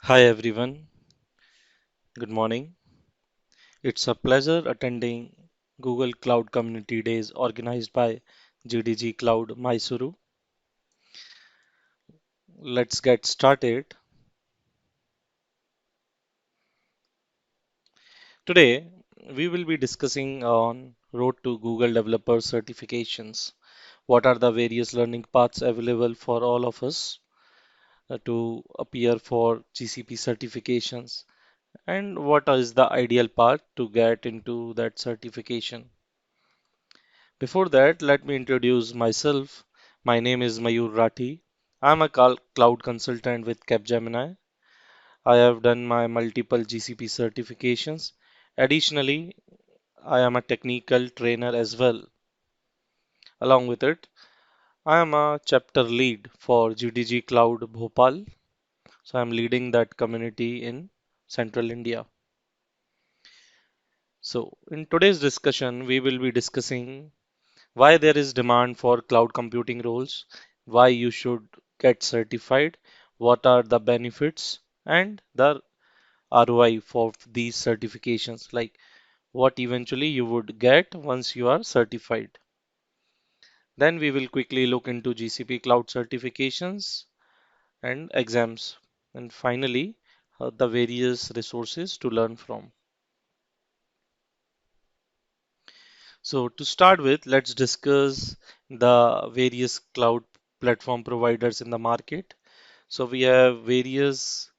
Hi everyone, good morning. It's a pleasure attending Google Cloud Community Days organized by GDG Cloud Mysuru. Let's get started. Today, we will be discussing on Road to Google Developer Certifications. What are the various learning paths available for all of us to appear for GCP certifications? And what is the ideal path to get into that certification? Before that, let me introduce myself. My name is Mayur Rathi. I'm a cloud consultant with Capgemini. I have done my multiple GCP certifications. Additionally, I am a technical trainer as well. Along with it, I am a chapter lead for GDG Cloud Bhopal. So I'm leading that community in Central India. So in today's discussion, we will be discussing why there is demand for cloud computing roles, why you should get certified, what are the benefits, and the ROI for these certifications, like what eventually you would get once you are certified. Then we will quickly look into GCP cloud certifications and exams, and finally, the various resources to learn from. So, to start with, let's discuss the various cloud platform providers in the market. So we have various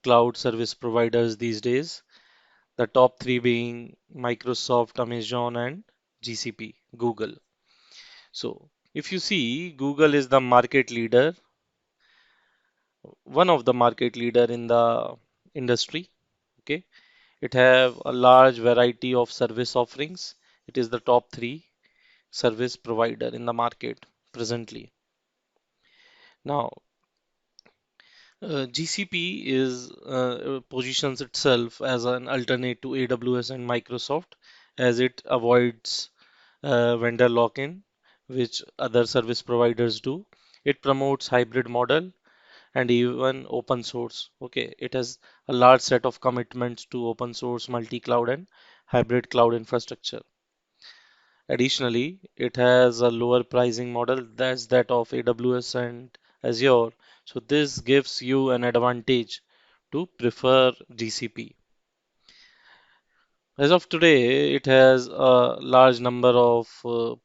cloud service providers these days, the top three being Microsoft, Amazon, and GCP, Google. So if you see, Google is the market leader, one of the market leader in the industry. Okay, it have a large variety of service offerings. It is the top three service provider in the market presently. Now, GCP is positions itself as an alternate to AWS and Microsoft as it avoids vendor lock-in, which other service providers do. It promotes hybrid model and even open source. Okay, it has a large set of commitments to open source, multi-cloud, and hybrid cloud infrastructure. Additionally, it has a lower pricing model that's that of AWS and Azure. So this gives you an advantage to prefer GCP. As of today, it has a large number of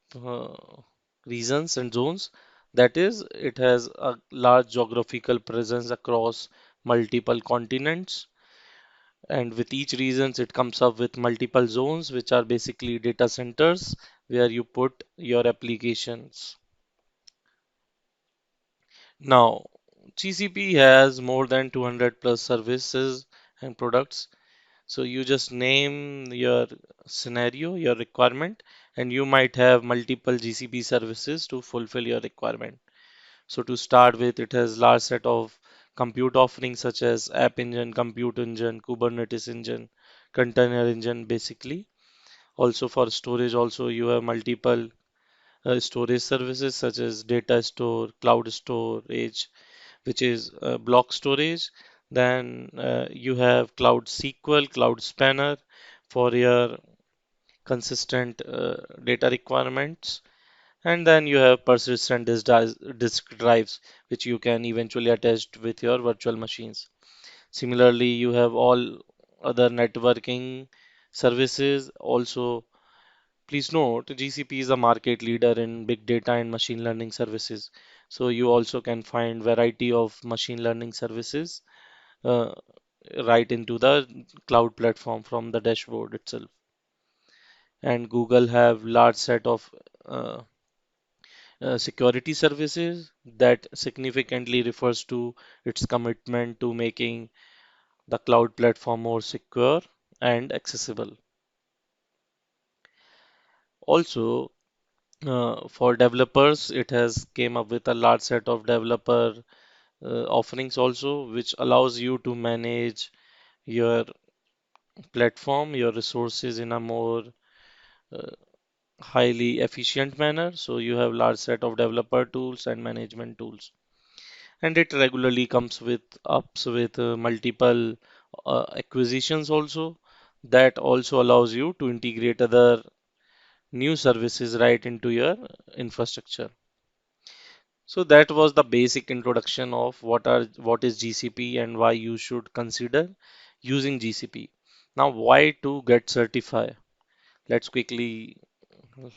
regions and zones. That is, it has a large geographical presence across multiple continents. And with each regions, it comes up with multiple zones, which are basically data centers where you put your applications. Now, GCP has more than 200 plus services and products. So you just name your scenario, your requirement, and you might have multiple GCP services to fulfill your requirement. So to start with, it has large set of compute offerings such as App Engine, Compute Engine, Kubernetes Engine, Container Engine, basically. Also for storage, also you have multiple storage services such as data store, cloud storage, which is block storage. Then you have Cloud SQL, Cloud Spanner for your consistent data requirements. And then you have persistent disk drives, which you can eventually attach with your virtual machines. Similarly, you have all other networking services. Also, please note GCP is a market leader in big data and machine learning services. So you also can find variety of machine learning services uh, right into the cloud platform from the dashboard itself. And Google have large set of uh, security services that significantly refers to its commitment to making the cloud platform more secure and accessible. Also, for developers, it has came up with a large set of developer offerings also, which allows you to manage your platform, your resources in a more uh, highly efficient manner. So you have large set of developer tools and management tools. and it regularly comes with ups with multiple acquisitions also. That also allows you to integrate other new services right into your infrastructure. So that was the basic introduction of what is GCP and why you should consider using GCP. Now, why to get certified? Let's quickly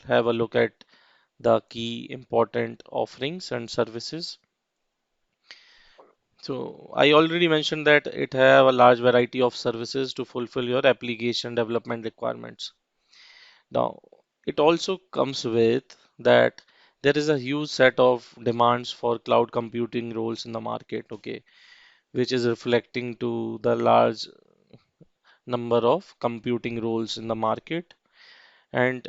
have a look at the key important offerings and services. So I already mentioned that it have a large variety of services to fulfill your application development requirements. Now, it also comes with that there is a huge set of demands for cloud computing roles in the market, okay, which is reflecting to the large number of computing roles in the market. And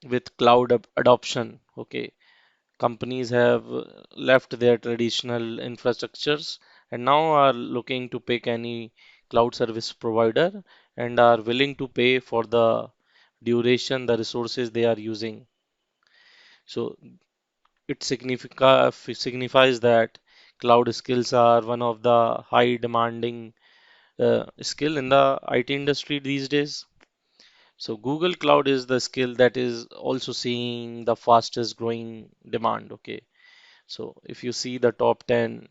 with cloud adoption, okay, companies have left their traditional infrastructures and now are looking to pick any cloud service provider and are willing to pay for the duration, the resources they are using. So it signifies that cloud skills are one of the high demanding skill in the IT industry these days. So Google Cloud is the skill that is also seeing the fastest growing demand. Okay. So if you see the top 10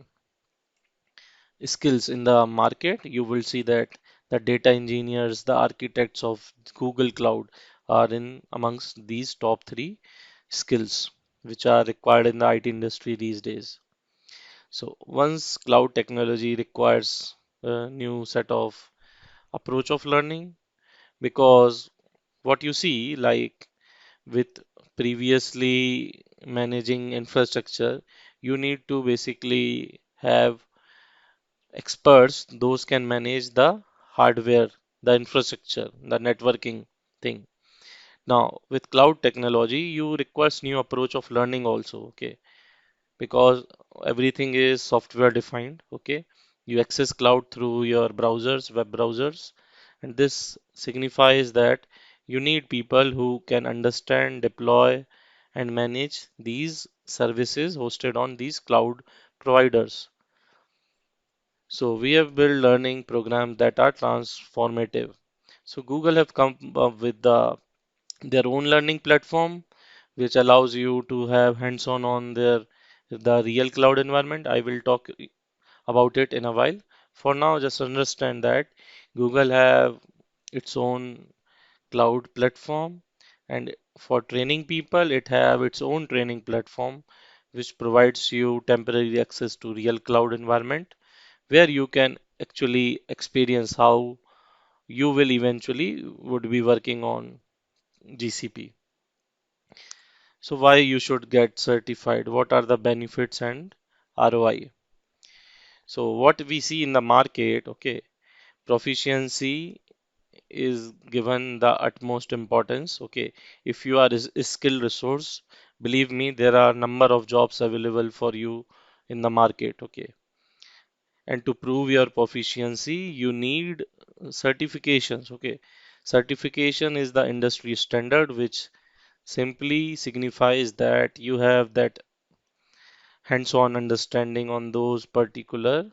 skills in the market, you will see that the data engineers, the architects of Google Cloud are in amongst these top three skills which are required in the IT industry these days. So once cloud technology requires a new set of approach of learning because what you see like with previously managing infrastructure, you need to basically have experts, those can manage the hardware, the infrastructure, the networking thing. Now, with cloud technology, you requires new approach of learning also, okay? Because everything is software defined, okay? You access cloud through your browsers, web browsers, and this signifies that you need people who can understand, deploy, and manage these services hosted on these cloud providers. So we have built learning programs that are transformative. So Google have come up with their own learning platform, which allows you to have hands-on on the real cloud environment. I will talk about it in a while. For now, just understand that Google have its own cloud platform, and for training people, it have its own training platform, which provides you temporary access to real cloud environment where you can actually experience how you will eventually would be working on GCP. So why you should get certified? What are the benefits and ROI? So what we see in the market, okay, proficiency is given the utmost importance. Okay, if you are a skilled resource, believe me, there are number of jobs available for you in the market. Okay, and to prove your proficiency you need certifications. Okay, certification is the industry standard which simply signifies that you have that hands-on understanding on those particular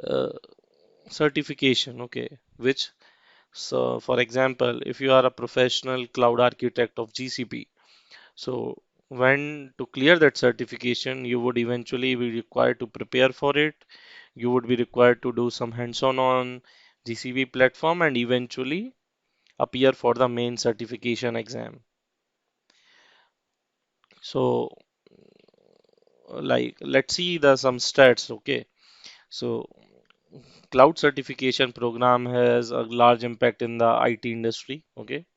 uh, certification. Okay, which so for example if you are a professional cloud architect of GCP, so when to clear that certification you would eventually be required to prepare for it. You would be required to do some hands-on on GCP platform and eventually appear for the main certification exam. So, like, let's see the some stats. Okay, so cloud certification program has a large impact in the IT industry. Okay,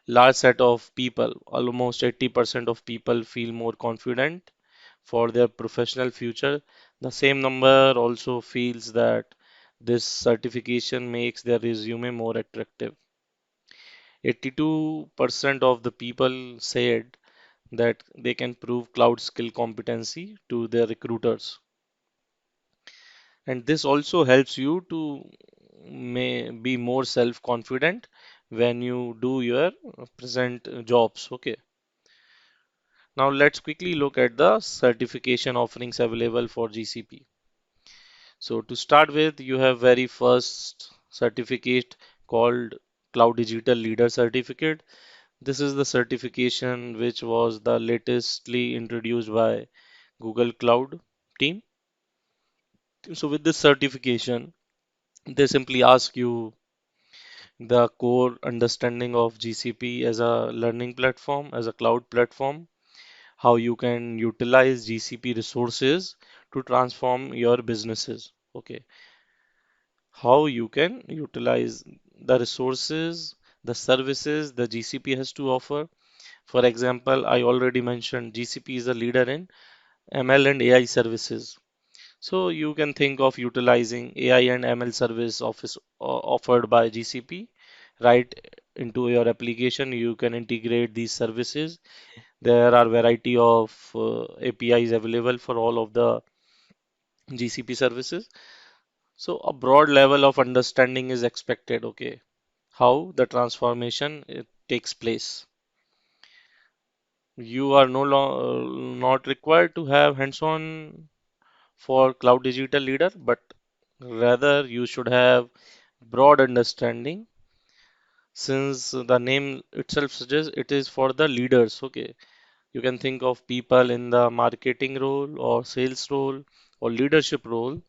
large set of people, almost 80% of people feel more confident for their professional future. The same number also feels that this certification makes their resume more attractive. 82% of the people said that they can prove cloud skill competency to their recruiters. And this also helps you to may be more self-confident when you do your present jobs. Okay. Now let's quickly look at the certification offerings available for GCP. So to start with, you have very first certificate called Cloud Digital Leader Certificate. This is the certification which was the latestly introduced by Google Cloud team. So with this certification, they simply ask you the core understanding of GCP as a learning platform, as a cloud platform, how you can utilize GCP resources to transform your businesses. Okay, how you can utilize the resources, the services the GCP has to offer. For example, I already mentioned GCP is a leader in ML and AI services. So you can think of utilizing AI and ML service offered by GCP right into your application. You can integrate these services. There are variety of APIs available for all of the GCP services. So a broad level of understanding is expected, okay, how the transformation takes place. You are not required to have hands-on for cloud digital leader, but rather you should have broad understanding since the name itself suggests it is for the leaders. Okay, you can think of people in the marketing role or sales role or leadership role.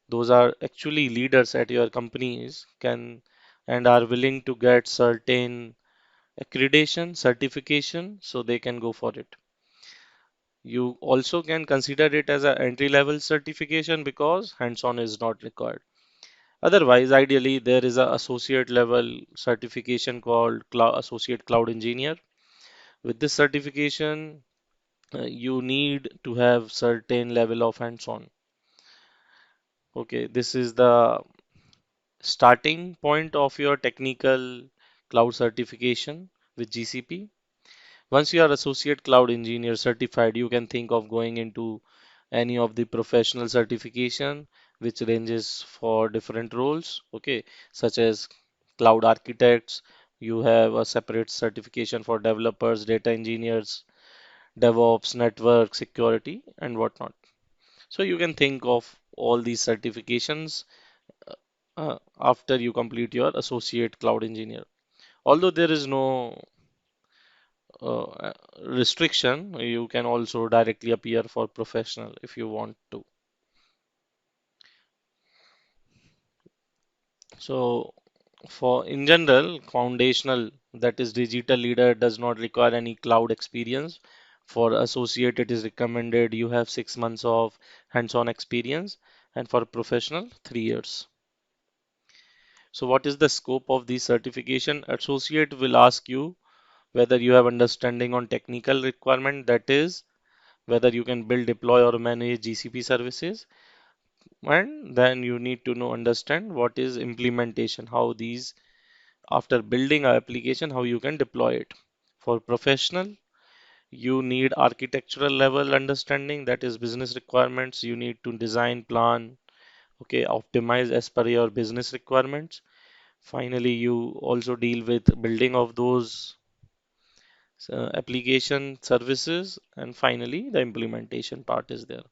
Those are actually leaders at your companies can and are willing to get certain accreditation, certification, so they can go for it. You also can consider it as an entry level certification because hands-on is not required. Otherwise, ideally, there is a associate level certification called Associate Cloud Engineer. With this certification, you need to have certain level of hands-on. Okay, this is the starting point of your technical cloud certification with GCP. Once you are associate cloud engineer certified, you can think of going into any of the professional certification which ranges for different roles, okay, such as cloud architects. You have a separate certification for developers, data engineers, DevOps, network security, and whatnot. So you can think of all these certifications after you complete your associate cloud engineer. Although there is no restriction, you can also directly appear for professional if you want to. So, for in general, foundational, that is digital leader, does not require any cloud experience. For associate, it is recommended you have 6 months of hands-on experience, and for professional, 3 years. So, what is the scope of the certification? Associate will ask you whether you have understanding on technical requirement, that is, whether you can build, deploy, or manage GCP services. And then you need to know, understand what is implementation, how these, after building an application, how you can deploy it. For professional, you need architectural level understanding, that is business requirements. You need to design, plan, okay, optimize as per your business requirements. Finally, you also deal with building of those application services, and finally, the implementation part is there.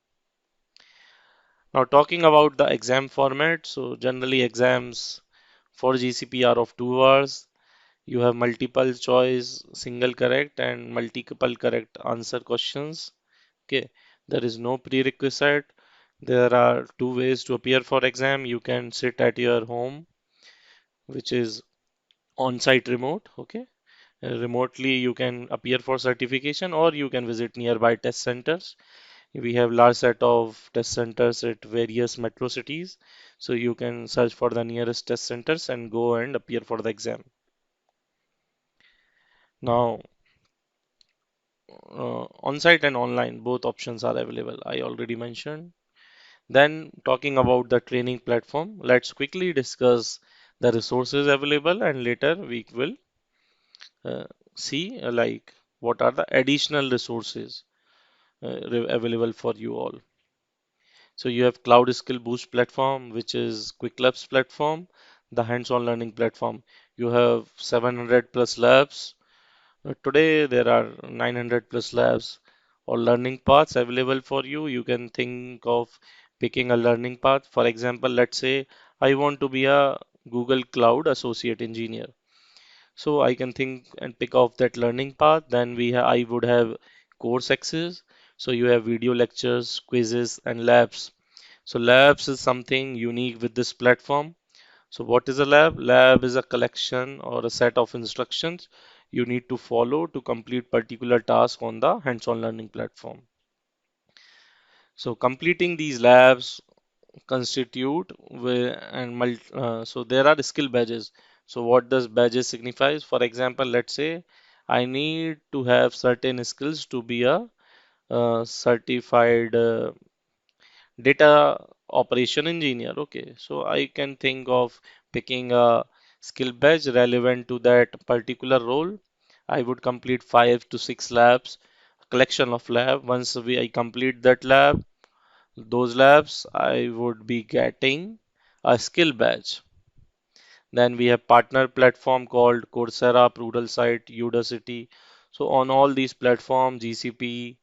Now, talking about the exam format, so generally exams for GCP are of 2 hours. You have multiple choice, single correct, and multiple correct answer questions. Okay, there is no prerequisite. There are two ways to appear for exam. You can sit at your home, which is on-site remote. Okay, remotely you can appear for certification, or you can visit nearby test centers. We have large set of test centers at various metro cities, so you can search for the nearest test centers and go and appear for the exam. Now, on-site and online, both options are available. I already mentioned. Then, talking about the training platform, let's quickly discuss the resources available, and later we will uh, see like what are the additional resources available for you all. So you have Cloud Skill Boost platform, which is Quick Labs platform, the hands-on learning platform. You have 700 plus labs. Today there are 900 plus labs or learning paths available for you. You can think of picking a learning path. For example, let's say I want to be a Google Cloud Associate Engineer. So I can think and pick off that learning path. Then I would have course access. So you have video lectures, quizzes, and labs. So labs is something unique with this platform. So what is a lab? Lab is a collection or a set of instructions you need to follow to complete particular task on the hands-on learning platform. So completing these labs constitute so there are skill badges. So what does badges signifies? For example, let's say I need to have certain skills to be a certified data operation engineer. Okay, so I can think of picking a skill badge relevant to that particular role. I would complete 5 to 6 labs, collection of lab. I complete that lab, those labs, I would be getting a skill badge. Then we have partner platform called Coursera, Pluralsight, Udacity. So on all these platforms, GCP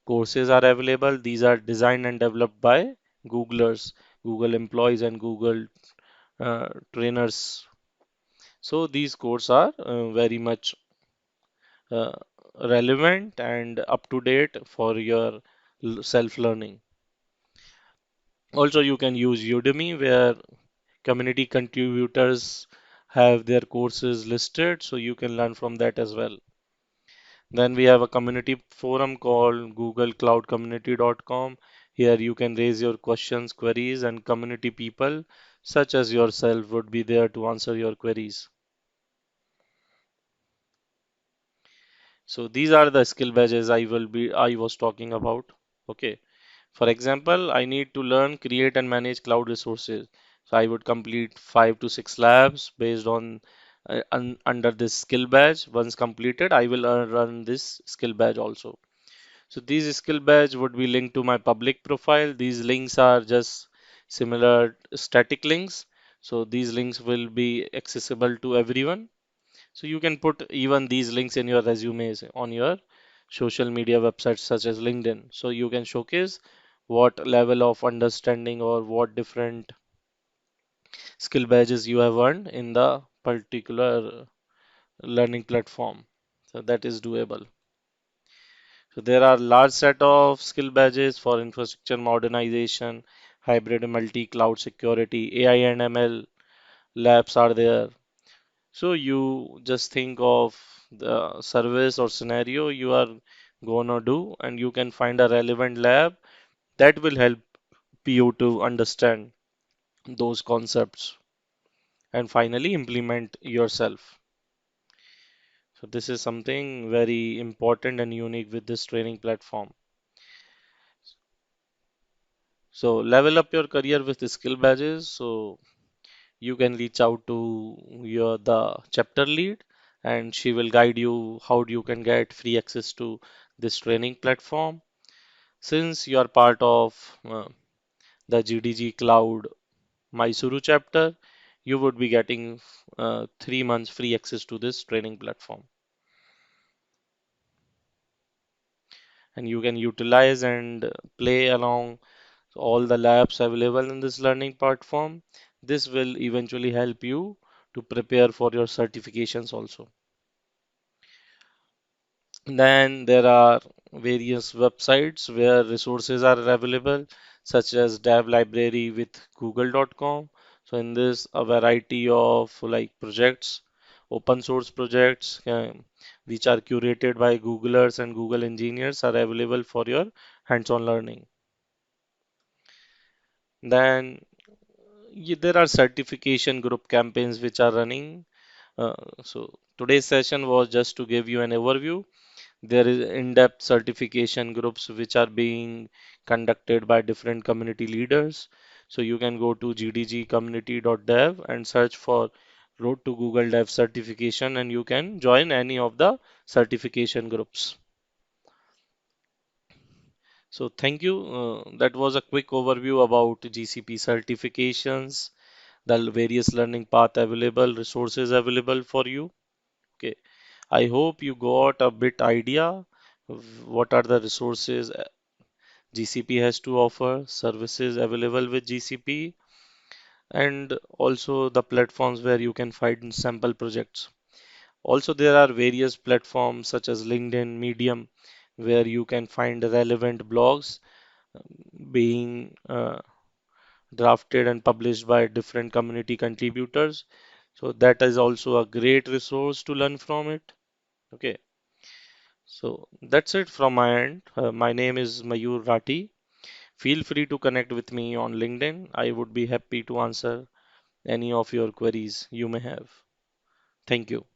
courses are available. These are designed and developed by Googlers, Google employees, and Google trainers. So these courses are very much uh, relevant and up to date for your self-learning. Also, you can use Udemy where community contributors have their courses listed, so you can learn from that as well. Then we have a community forum called googlecloudcommunity.com. Here you can raise your questions, queries, and community people such as yourself would be there to answer your queries. So these are the skill badges I was talking about. Okay. For example, I need to learn, create, and manage cloud resources. So I would complete 5 to 6 labs based on under this skill badge. Once completed, I will run this skill badge also. So these skill badge would be linked to my public profile. These links are just similar static links. So these links will be accessible to everyone. So you can put even these links in your resumes on your social media websites such as LinkedIn. So you can showcase what level of understanding or what different skill badges you have earned in the particular learning platform. So that is doable. So there are large set of skill badges for infrastructure modernization, hybrid multi-cloud security, AI and ML labs are there. So you just think of the service or scenario you are gonna do, and you can find a relevant lab that will help you to understand those concepts and finally implement yourself. So this is something very important and unique with this training platform. So level up your career with the skill badges. So you can reach out to the chapter lead and she will guide you how you can get free access to this training platform. Since you are part of the GDG Cloud Mysuru chapter, you would be getting 3 months free access to this training platform. And you can utilize and play along all the labs available in this learning platform. This will eventually help you to prepare for your certifications also. Then there are various websites where resources are available, such as Dev Library with Google.com. So in this, a variety of like projects, open source projects, which are curated by Googlers and Google engineers, are available for your hands-on learning. Then there are certification group campaigns which are running. Uh, so today's session was just to give you an overview. There is in-depth certification groups which are being conducted by different community leaders. So you can go to gdgcommunity.dev and search for Road to Google Dev certification and you can join any of the certification groups. So thank you. That was a quick overview about GCP certifications, the various learning path available, resources available for you. Okay. I hope you got a bit idea What are the resources GCP has to offer, services available with GCP, and also the platforms where you can find sample projects. Also, there are various platforms such as LinkedIn, Medium, where you can find relevant blogs being drafted and published by different community contributors. So that is also a great resource to learn from it. Okay, so that's it from my end. My name is Mayur Rati. Feel free to connect with me on LinkedIn. I would be happy to answer any of your queries you may have. Thank you.